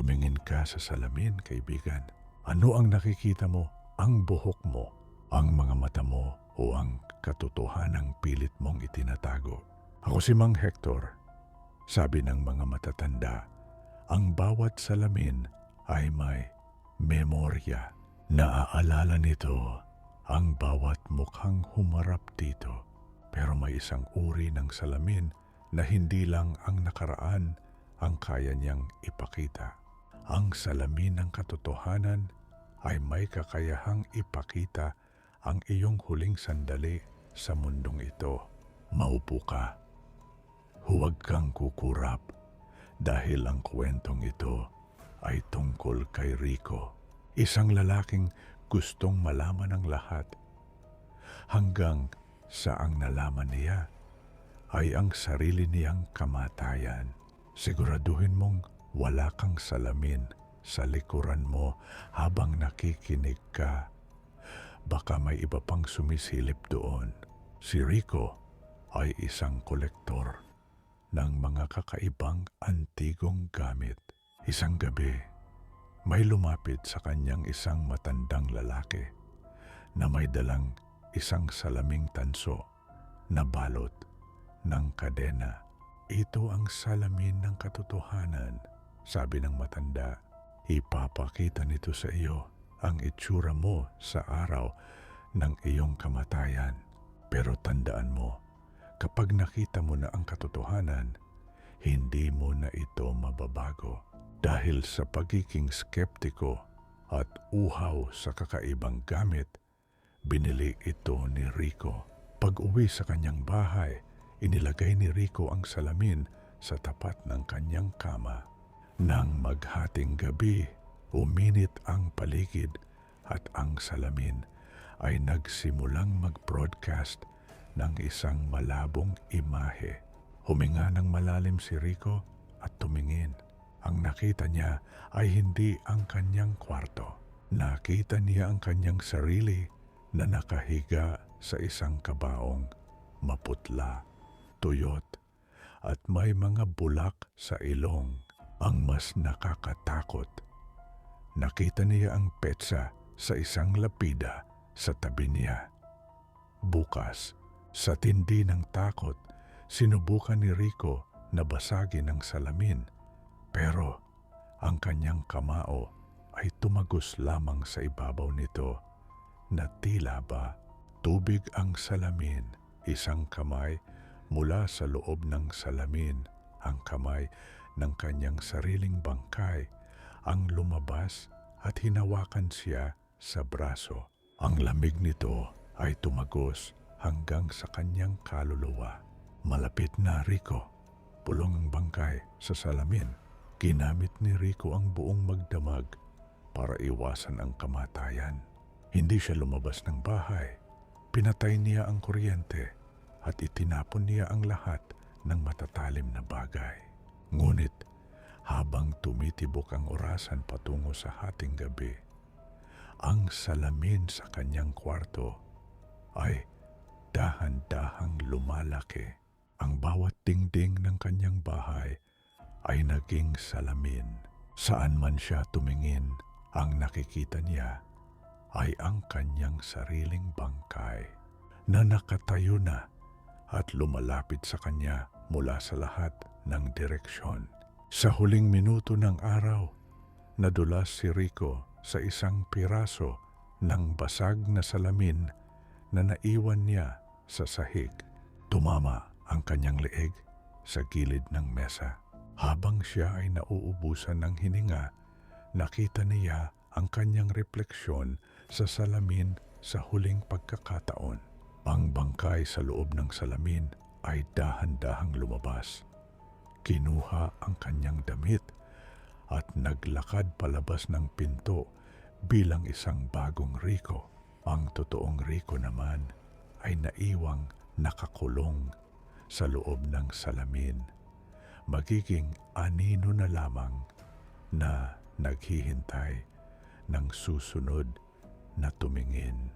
Tumingin ka sa salamin, kaibigan. Ano ang nakikita mo? Ang buhok mo, ang mga mata mo, o ang katotohanang pilit mong itinatago? Ako si Mang Hector. Sabi ng mga matatanda, ang bawat salamin ay may memorya. Naaalala nito ang bawat mukhang humarap dito. Pero may isang uri ng salamin na hindi lang ang nakaraan ang kaya niyang ipakita. Ang salamin ng katotohanan ay may kakayahang ipakita ang iyong huling sandali sa mundong ito. Maupo ka. Huwag kang kukurap dahil ang kwentong ito ay tungkol kay Rico, isang lalaking gustong malaman ang lahat. Hanggang sa ang nalaman niya ay ang sarili niyang kamatayan. Siguraduhin mong wala kang salamin sa likuran mo habang nakikinig ka. Baka may iba pang sumisilip doon. Si Rico ay isang kolektor ng mga kakaibang antigong gamit. Isang gabi, may lumapit sa kanyang isang matandang lalaki na may dalang isang salaming tanso na balot ng kadena. Ito ang salamin ng katotohanan, sabi ng matanda. Ipapakita nito sa iyo ang itsura mo sa araw ng iyong kamatayan. Pero tandaan mo, kapag nakita mo na ang katotohanan, hindi mo na ito mababago. Dahil sa pagiging skeptiko at uhaw sa kakaibang gamit, binili ito ni Rico. Pag-uwi sa kanyang bahay, inilagay ni Rico ang salamin sa tapat ng kanyang kama. Nang maghating gabi, uminit ang paligid at ang salamin ay nagsimulang mag-broadcast ng isang malabong imahe. Huminga ng malalim si Rico at tumingin. Ang nakita niya ay hindi ang kanyang kwarto. Nakita niya ang kanyang sarili na nakahiga sa isang kabaong maputla, tuyot, at may mga bulak sa ilong. Ang mas nakakatakot, nakita niya ang petsa sa isang lapida sa tabi niya. Bukas, sa tindi ng takot, sinubukan ni Rico na basagin ang salamin, pero ang kanyang kamao ay tumagos lamang sa ibabaw nito na tila ba tubig ang salamin. Isang kamay mula sa loob ng salamin, ang kamay ng kanyang sariling bangkay, ang lumabas at hinawakan siya sa braso. Ang lamig nito ay tumagos hanggang sa kanyang kaluluwa. Malapit na, Rico. Pulong ang bangkay sa salamin. Ginamit ni Rico ang buong magdamag para iwasan ang kamatayan. Hindi siya lumabas ng bahay. Pinatay niya ang kuryente at itinapon niya ang lahat ng matatalim na bagay. Ngunit habang tumitibok ang orasan patungo sa hating gabi, ang salamin sa kanyang kwarto ay dahan-dahang lumalaki. Ang bawat dingding ng kanyang bahay ay naging salamin. Saan man siya tumingin, ang nakikita niya ay ang kanyang sariling bangkay na nakatayo na at lumalapit sa kanya mula sa lahat ng direksyon. Sa huling minuto ng araw, nadulas si Rico sa isang piraso ng basag na salamin na naiwan niya sa sahig. Tumama ang kanyang leeg sa gilid ng mesa. Habang siya ay nauubusan ng hininga, nakita niya ang kanyang refleksyon sa salamin sa huling pagkakataon. Ang bangkay sa loob ng salamin ay dahan-dahang lumabas. Kinuha ang kanyang damit at naglakad palabas ng pinto bilang isang bagong Rico. Ang totoong Rico naman ay naiwang nakakulong sa loob ng salamin. Magiging anino na lamang na naghihintay ng susunod na tumingin.